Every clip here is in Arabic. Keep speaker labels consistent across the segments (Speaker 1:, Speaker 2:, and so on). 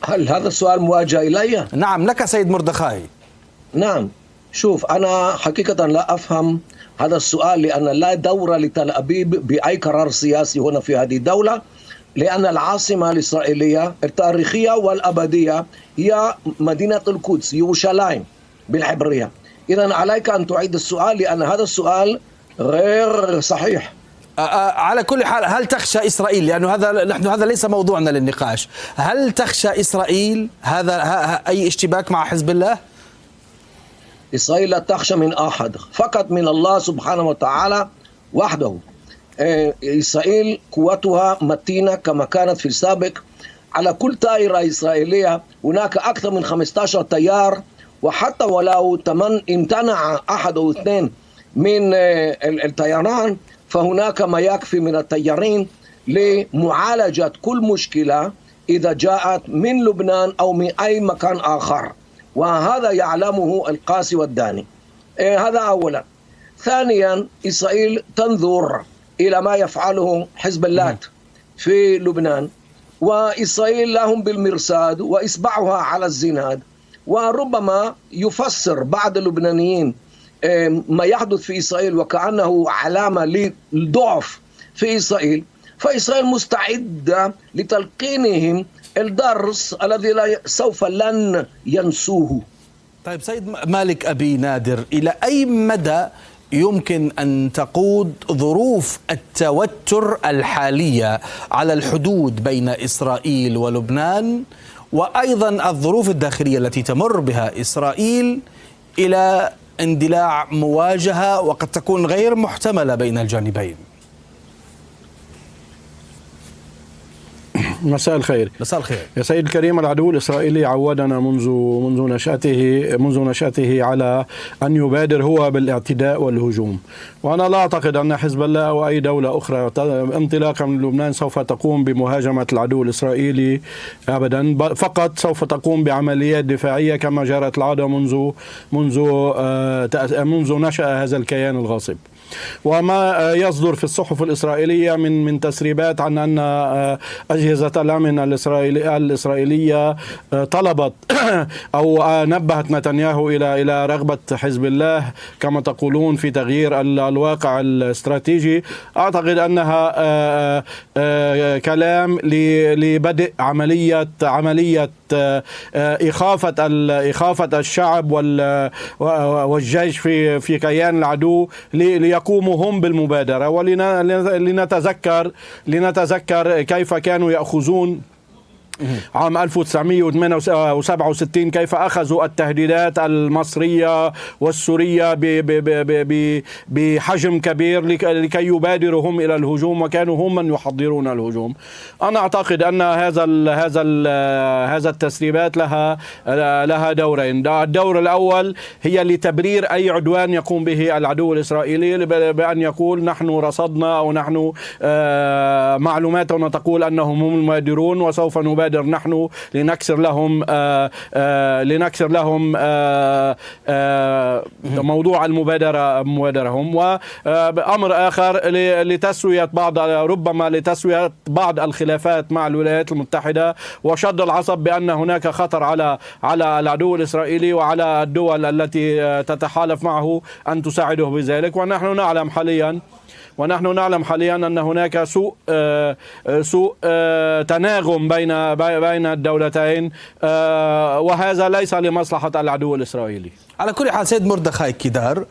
Speaker 1: هل هذا السؤال موجه إلي؟
Speaker 2: نعم لك سيد مردخاي.
Speaker 1: نعم، شوف، أنا حقيقة لا أفهم هذا السؤال، لأن لا دور لتل أبيب بأي قرار سياسي هنا في هذه الدولة، لأن العاصمة الإسرائيلية التاريخية والأبدية هي مدينة القدس، يروشلايم بالعبرية. إذن عليك أن تعيد السؤال، لأن هذا السؤال غير صحيح.
Speaker 2: على كل حال، هل تخشى إسرائيل، لأنه هذا ليس موضوعنا للنقاش، هل تخشى إسرائيل هذا أي اشتباك مع حزب الله؟
Speaker 1: إسرائيل لا تخشى من أحد، فقط من الله سبحانه وتعالى وحده. إسرائيل قوتها متينة كما كانت في السابق. على كل طائرة إسرائيلية هناك أكثر من 15 طيار، وحتى ولو امتنع أحد أو اثنين من الطيران، فهناك ما يكفي من الطيارين لمعالجة كل مشكلة إذا جاءت من لبنان أو من أي مكان آخر، وهذا يعلمه القاسي والداني. هذا أولا. ثانيا، إسرائيل تنظر إلى ما يفعله حزب الله في لبنان، وإسرائيل لهم بالمرصاد وإصبعها على الزناد، وربما يفسر بعض اللبنانيين ما يحدث في إسرائيل وكأنه علامة للضعف في إسرائيل، فإسرائيل مستعدة لتلقينهم الدرس الذي سوف لن ينسوه.
Speaker 2: طيب سيد مالك أبي نادر، إلى أي مدى يمكن أن تقود ظروف التوتر الحالية على الحدود بين إسرائيل ولبنان، وأيضا الظروف الداخلية التي تمر بها إسرائيل، إلى اندلاع مواجهة وقد تكون غير محتملة بين الجانبين؟
Speaker 3: مساء الخير.
Speaker 2: مساء الخير
Speaker 3: يا سيد الكريم. العدو الإسرائيلي عودنا منذ نشأته على أن يبادر هو بالاعتداء والهجوم، وأنا لا أعتقد أن حزب الله أو أي دولة أخرى انطلاقا من لبنان سوف تقوم بمهاجمة العدو الإسرائيلي أبدا، فقط سوف تقوم بعمليات دفاعية كما جرت العادة منذ نشأ هذا الكيان الغاصب. وما يصدر في الصحف الإسرائيلية من تسريبات عن أن أجهزة الأمن الإسرائيلية طلبت أو نبهت نتنياهو إلى رغبة حزب الله كما تقولون في تغيير الواقع الاستراتيجي. أعتقد أنها كلام لبدء عملية إخافة الشعب والجيش في كيان العدو ليقوموا هم بالمبادرة، ولنتذكر كيف كانوا يأخذون عام 1967 كيف أخذوا التهديدات المصرية والسورية بحجم كبير لكي يبادروا هم إلى الهجوم، وكانوا هم من يحضرون الهجوم. أنا أعتقد أن هذا التسريبات لها دورين. الدور الأول هي لتبرير أي عدوان يقوم به العدو الإسرائيلي بأن يقول نحن رصدنا أو نحن معلوماتنا تقول أنهم هم المبادرون وسوف نبادر نحن لنكسر لهم موضوع المبادرة هم. وأمر آخر لتسوية بعض الخلافات مع الولايات المتحدة وشد العصب بأن هناك خطر على العدو الإسرائيلي وعلى الدول التي تتحالف معه أن تساعده بذلك. ونحن نعلم حاليا أن هناك سوء تناغم بين الدولتين، وهذا ليس لمصلحة العدو الإسرائيلي.
Speaker 2: على كل حال سيد مردخاي كيدار،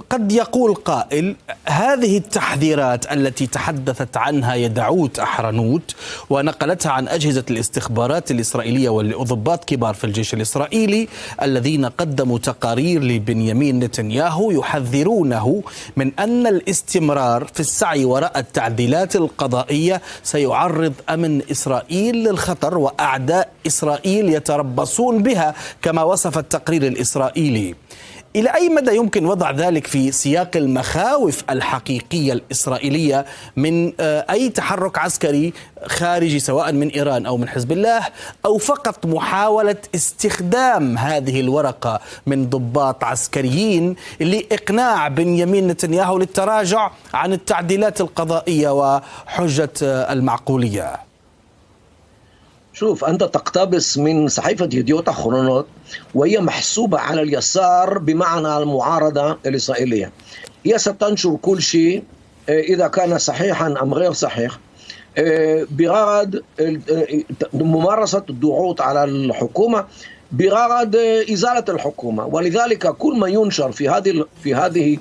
Speaker 2: قد يقول قائل هذه التحذيرات التي تحدثت عنها يدعوت أحرنوت ونقلتها عن أجهزة الاستخبارات الإسرائيلية والضباط كبار في الجيش الإسرائيلي الذين قدموا تقارير لبنيامين نتنياهو يحذرونه من أن الاستمرار في السعي وراء التعديلات القضائية سيعرض أمن إسرائيل للخطر، وأعداء إسرائيل يتربصون بها كما وصف التقرير الإسرائيلي. إلى أي مدى يمكن وضع ذلك في سياق المخاوف الحقيقية الإسرائيلية من أي تحرك عسكري خارجي سواء من إيران أو من حزب الله، أو فقط محاولة استخدام هذه الورقة من ضباط عسكريين لإقناع بنيامين نتنياهو للتراجع عن التعديلات القضائية وحجة المعقولية؟
Speaker 1: شوف، أنت تقتبس من صحيفة يديوت أخرونوت وهي محسوبة على اليسار بمعنى المعارضة الإسرائيلية. هي ستنشر كل شيء إذا كان صحيحا أم غير صحيح بغرض ممارسة الضغوط على الحكومة بغرض إزالة الحكومة. ولذلك كل ما ينشر في هذه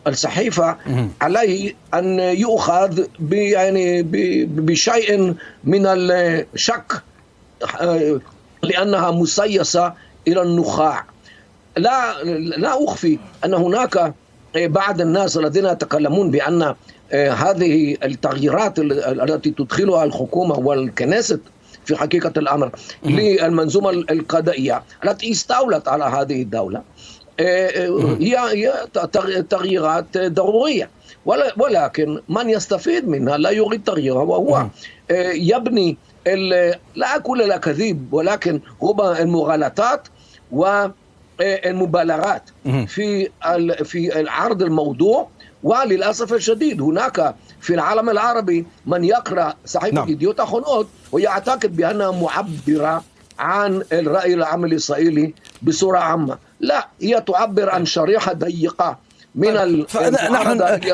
Speaker 1: الصحيفة عليه أن يؤخذ يعني بشيء من الشك لأنها مسيسة إلى النخاع. لا أخفي أن هناك بعض الناس الذين يتكلمون بأن هذه التغييرات التي تدخلها الحكومة والكنيست في حقيقة الأمر للمنظومة القضائية التي استولت على هذه الدولة هي تغييرات ضرورية، ولكن من يستفيد منها لا يريد تغييرها، وهو يبني لا أقول الأكاذيب ولكن ربما المغالطات والمبالغات في العرض الموضوع. وللأسف الشديد هناك في العالم العربي من يقرأ صحيفة يديوت أخرونوت ويعتقد بأنها معبرة عن الرأي العام الإسرائيلي بصورة عامة. لا، هي تعبر عن شريحة ضيقة من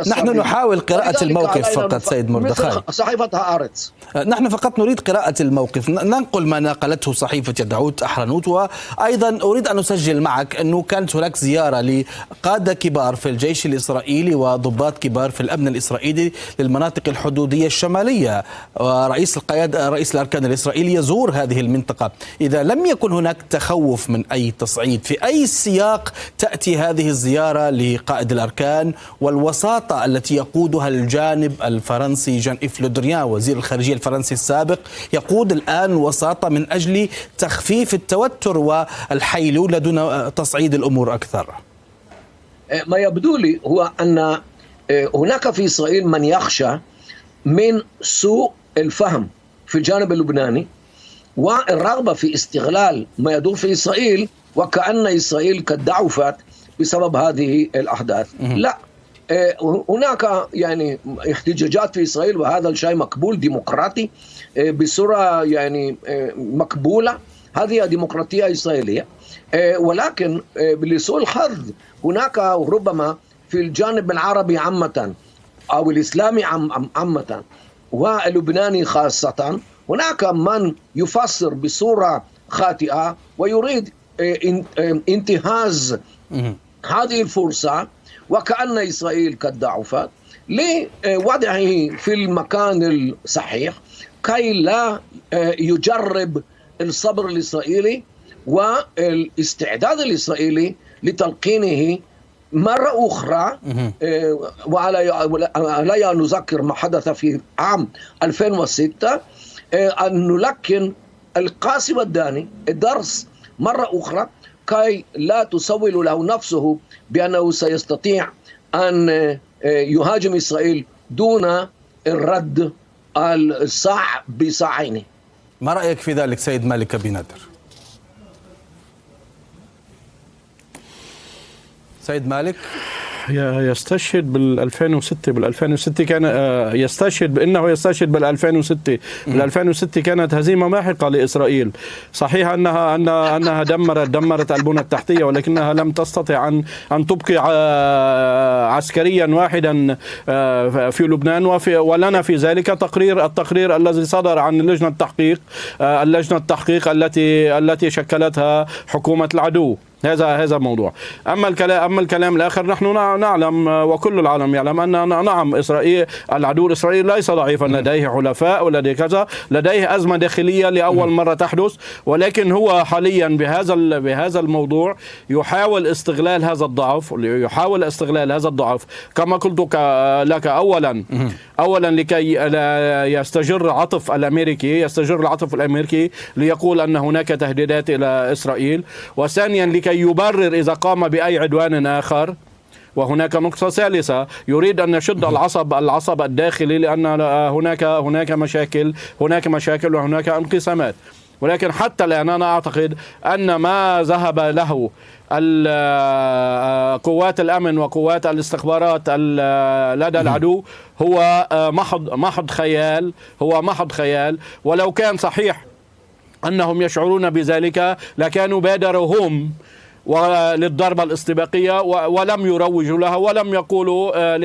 Speaker 2: نحن نحاول قراءة الموقف فقط سيد مردخاي،
Speaker 1: صحيفة هآرتس.
Speaker 2: نحن فقط نريد قراءة الموقف، ننقل ما نقلته صحيفة يدعوت أحرنوت. وأيضا أريد أن أسجل معك أنه كانت هناك زيارة لقادة كبار في الجيش الإسرائيلي وضباط كبار في الأمن الإسرائيلي للمناطق الحدودية الشمالية، ورئيس الأركان الإسرائيلي يزور هذه المنطقة. إذا لم يكن هناك تخوف من أي تصعيد، في أي سياق تأتي هذه الزيارة لقائد الأركان والوساطة التي يقودها الجانب الفرنسي جان إيف لو دريان وزير الخارجية الفرنسي السابق يقود الآن وساطة من أجل تخفيف التوتر والحيلولة دون تصعيد الأمور أكثر؟
Speaker 1: ما يبدو لي هو أن هناك في إسرائيل من يخشى من سوء الفهم في الجانب اللبناني والرغبة في استغلال ما يدور في إسرائيل وكأن إسرائيل قد ضعفت بسبب هذه الأحداث. لا، هناك يعني احتجاجات في إسرائيل وهذا الشيء مقبول ديمقراطي بصورة يعني مقبولة، هذه ديمقراطية إسرائيلية. ولكن لسوء الحظ هناك ربما في الجانب العربي عامة أو الإسلامي عامة واللبناني خاصة هناك من يفسر بصورة خاطئة ويريد انتهاز هذه الفرصة وكأن إسرائيل قد ضعفت لوضعه في المكان الصحيح كي لا يجرب الصبر الإسرائيلي والاستعداد الإسرائيلي لتلقينه مرة أخرى. ولا نذكر ما حدث في عام 2006 أن نلقن القاسم الداني الدرس مرة أخرى كي لا تسول له نفسه بأنه سيستطيع أن يهاجم إسرائيل دون الرد الصاع بصاعين.
Speaker 2: ما رأيك في ذلك سيد مالك أبي نادر؟ سيد مالك
Speaker 3: يستشهد بال2006 كان يستشهد بأنه يستشهد بال2006 كانت هزيمة ماحقة لإسرائيل. صحيح أنها دمرت البنى التحتية ولكنها لم تستطع أن تبقي عسكريا واحدا في لبنان. ولنا في ذلك التقرير الذي صدر عن لجنة التحقيق التي شكلتها حكومة العدو. هذا موضوع. أما الكلام الآخر، نحن نعلم وكل العالم يعلم أن نعم إسرائيل العدو الإسرائيلي ليس ضعيفا، لديه حلفاء ولديه كذا، لديه أزمة داخلية لأول مرة تحدث، ولكن هو حاليا بهذا الموضوع يحاول استغلال هذا الضعف كما قلت لك أولا لكي يستجر العطف الأمريكي ليقول أن هناك تهديدات إلى إسرائيل، وثانيا لكي يبرر إذا قام بأي عدوان آخر. وهناك نقطة ثالثة، يريد أن يشد العصب الداخلي لأن هناك مشاكل وهناك انقسامات. ولكن حتى الآن أنا أعتقد أن ما ذهب له قوات الأمن وقوات الاستخبارات لدى العدو هو محض خيال. ولو كان صحيح أنهم يشعرون بذلك لكانوا بادروا هم للضربة الاستباقية ولم يروجوا لها ولم يقولوا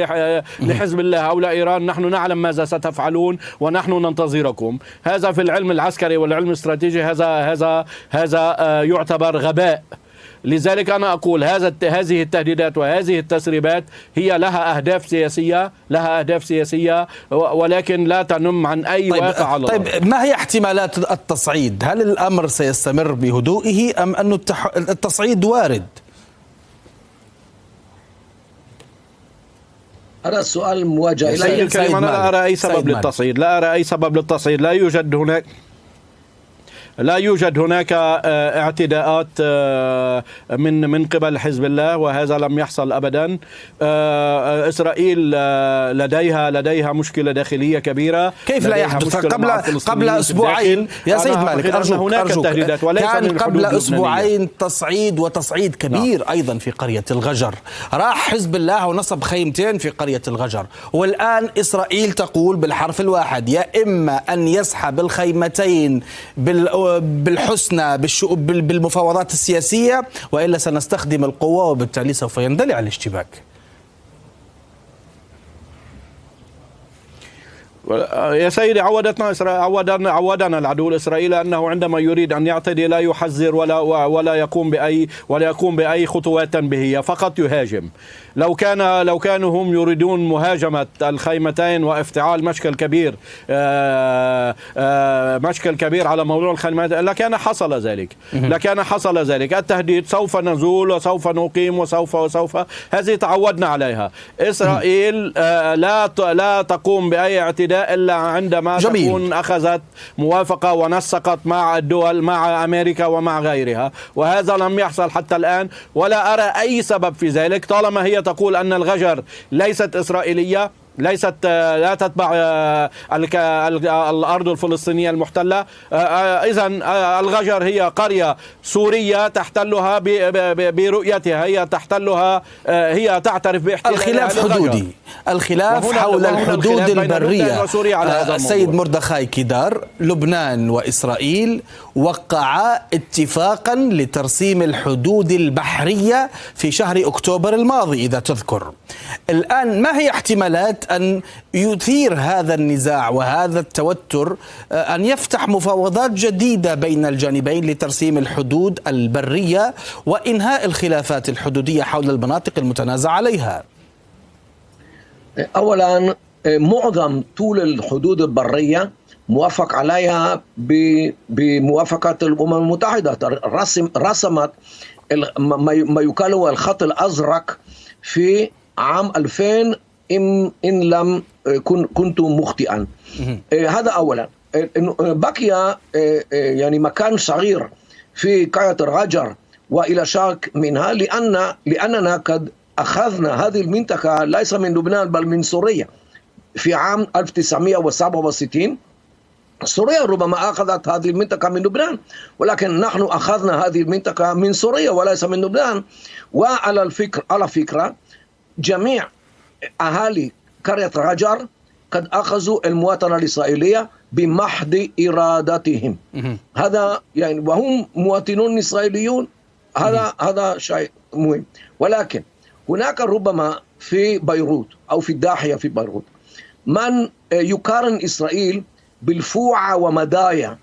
Speaker 3: لحزب الله أو لإيران نحن نعلم ماذا ستفعلون ونحن ننتظركم. هذا في العلم العسكري والعلم الاستراتيجي هذا يعتبر غباء. لذلك أنا أقول هذه التهديدات وهذه التسريبات هي لها أهداف سياسية ولكن لا تنم عن أي واقع على الأرض.
Speaker 2: طيب ما هي احتمالات التصعيد؟ هل الأمر سيستمر بهدوئه أم أن التصعيد وارد؟
Speaker 1: هذا السؤال موجه
Speaker 3: إلي. أنا لا أرى أي سبب للتصعيد. لا يوجد هناك اعتداءات من قبل حزب الله وهذا لم يحصل أبدا. إسرائيل لديها مشكلة داخلية كبيرة.
Speaker 2: كيف لا يحدث؟ قبل أسبوعين يا سيد مالك أرجوك كان قبل أسبوعين تصعيد كبير أيضا في قرية الغجر. راح حزب الله ونصب خيمتين في قرية الغجر، والآن إسرائيل تقول بالحرف الواحد يا إما أن يسحب الخيمتين بالحسنى بالمفاوضات السياسية وإلا سنستخدم القوة وبالتالي سوف يندلع الاشتباك.
Speaker 3: يا سيدي عودنا العدو الإسرائيلي أنه عندما يريد أن يعتدي لا يحذر ولا يقوم بأي خطوات بهية، فقط يهاجم. لو كانوا هم يريدون مهاجمة الخيمتين وافتعال مشكل كبير على موضوع الخيمتين لكان حصل ذلك. التهديد سوف نزول وسوف نقيم وسوف هذه تعودنا عليها. إسرائيل لا تقوم بأي اعتداء إلا عندما تكون أخذت موافقة ونسقت مع الدول، مع أمريكا ومع غيرها، وهذا لم يحصل حتى الآن ولا أرى أي سبب في ذلك. طالما هي تقول أن الغجر ليست إسرائيلية، لا تتبع الأرض الفلسطينية المحتلة، إذن الغجر هي قرية سورية تحتلها برؤيتها، هي تحتلها، هي تعترف باحتلالها.
Speaker 2: الخلاف حول الحدود البرية. السيد مردخاي كيدار، لبنان وإسرائيل وقعا اتفاقا لترسيم الحدود البحرية في شهر أكتوبر الماضي إذا تذكر. الآن ما هي احتمالات أن يثير هذا النزاع وهذا التوتر أن يفتح مفاوضات جديدة بين الجانبين لترسيم الحدود البرية وإنهاء الخلافات الحدودية حول المناطق المتنازع عليها؟
Speaker 1: أولا معظم طول الحدود البرية موافق عليها بموافقة الأمم المتحدة. رسمت ما يقال هو الخط الأزرق في عام 2000 إن لم كنت مخطئا. هذا أولا. بقي يعني مكان صغير في قرية الغجر وإلى شرق منها لأننا قد أخذنا هذه المنطقة ليس من لبنان بل من سوريا في عام 1967. سوريا ربما أخذت هذه المنطقة من لبنان، ولكن نحن أخذنا هذه المنطقة من سوريا وليس من لبنان. وعلى فكرة جميع أهالي قرية غجر قد أخذوا المواطنة الإسرائيلية بمحض إرادتهم. هذا يعني وهم مواطنون إسرائيليون. هذا شيء مهم. ولكن هناك ربما في بيروت أو في الضاحية في بيروت من يقارن إسرائيل بالفوعة ومدايا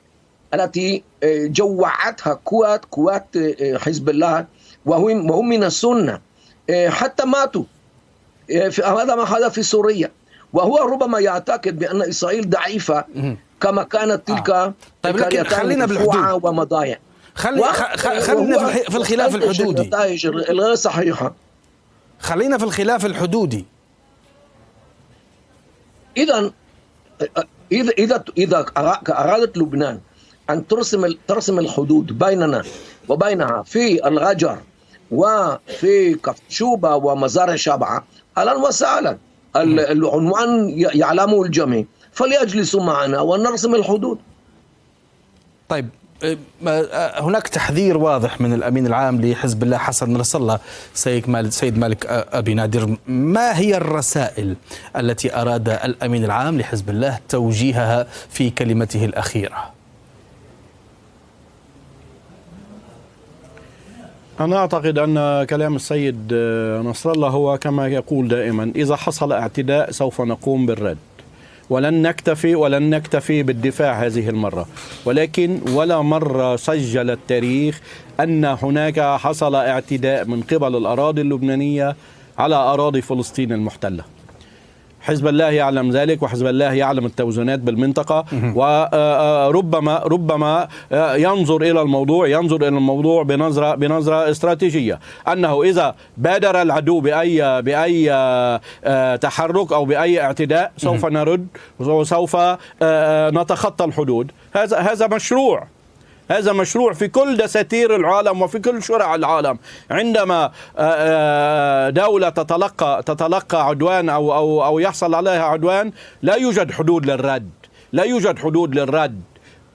Speaker 1: التي جوعتها قوات حزب الله وهم من السنة حتى ماتوا. هذا في سوريا، وهو ربما يعتقد بأن إسرائيل ضعيفة كما كانت تلك
Speaker 2: خلينا
Speaker 1: بالفوعة ومدايا.
Speaker 2: خلينا في الخلاف الحدودي
Speaker 1: الغير صحيحة.
Speaker 2: خلينا في الخلاف الحدودي.
Speaker 1: إذا أرادت لبنان أن ترسم الحدود بيننا وبينها في الغجر وفي كفشوبة ومزارع شبعة، أهلا وسهلا، العنوان يعلمه الجميع، فليجلسوا معنا ونرسم الحدود.
Speaker 2: طيب هناك تحذير واضح من الأمين العام لحزب الله حسن نصر الله سيد مالك أبي نادر. ما هي الرسائل التي أراد الأمين العام لحزب الله توجيهها في كلمته الأخيرة؟
Speaker 3: أنا أعتقد أن كلام السيد نصر الله هو كما يقول دائما: إذا حصل اعتداء سوف نقوم بالرد، ولن نكتفي بالدفاع هذه المرة. ولكن ولا مرة سجل التاريخ أن هناك حصل اعتداء من قبل الأراضي اللبنانية على أراضي فلسطين المحتلة. حزب الله يعلم ذلك، وحزب الله يعلم التوازنات بالمنطقة، وربما ينظر إلى الموضوع بنظرة استراتيجية، أنه إذا بادر العدو بأي تحرك أو بأي اعتداء سوف نرد وسوف نتخطى الحدود. هذا مشروع في كل دساتير العالم وفي كل شرع العالم. عندما دولة تتلقى عدوان أو يحصل عليها عدوان، لا يوجد حدود للرد.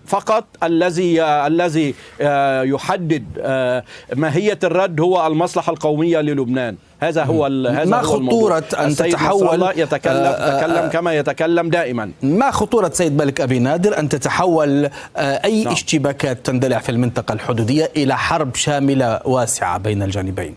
Speaker 3: فقط الذي يحدد ماهية الرد هو المصلحة القومية للبنان. هذا هو
Speaker 2: ما خطورة أن تتحول
Speaker 3: يتكلم كما يتكلم دائما.
Speaker 2: ما خطورة سيد مالك أبي نادر أن تتحول أي اشتباكات تندلع في المنطقة الحدودية إلى حرب شاملة واسعة بين الجانبين؟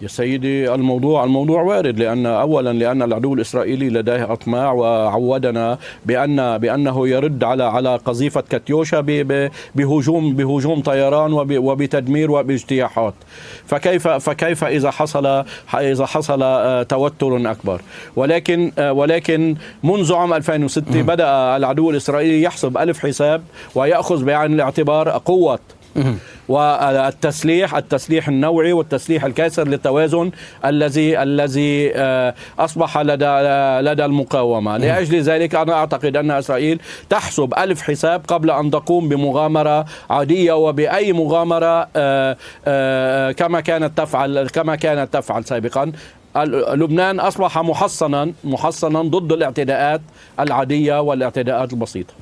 Speaker 3: يا سيدي، الموضوع وارد، لأن العدو الإسرائيلي لديه أطماع، وعودنا بأنه يرد على قذيفة كاتيوشا بهجوم طيران وبتدمير وباجتياحات. فكيف إذا حصل توتر أكبر؟ ولكن منذ عام 2006 بدأ العدو الإسرائيلي يحسب ألف حساب ويأخذ بعين الاعتبار قوة والتسليح النوعي والتسليح الكاسر للتوازن الذي أصبح لدى المقاومة. لأجل ذلك أنا أعتقد أن إسرائيل تحسب ألف حساب قبل أن تقوم بمغامرة عادية وبأي مغامرة كما كانت تفعل سابقا. لبنان أصبح محصنا ضد الاعتداءات العادية والاعتداءات البسيطة.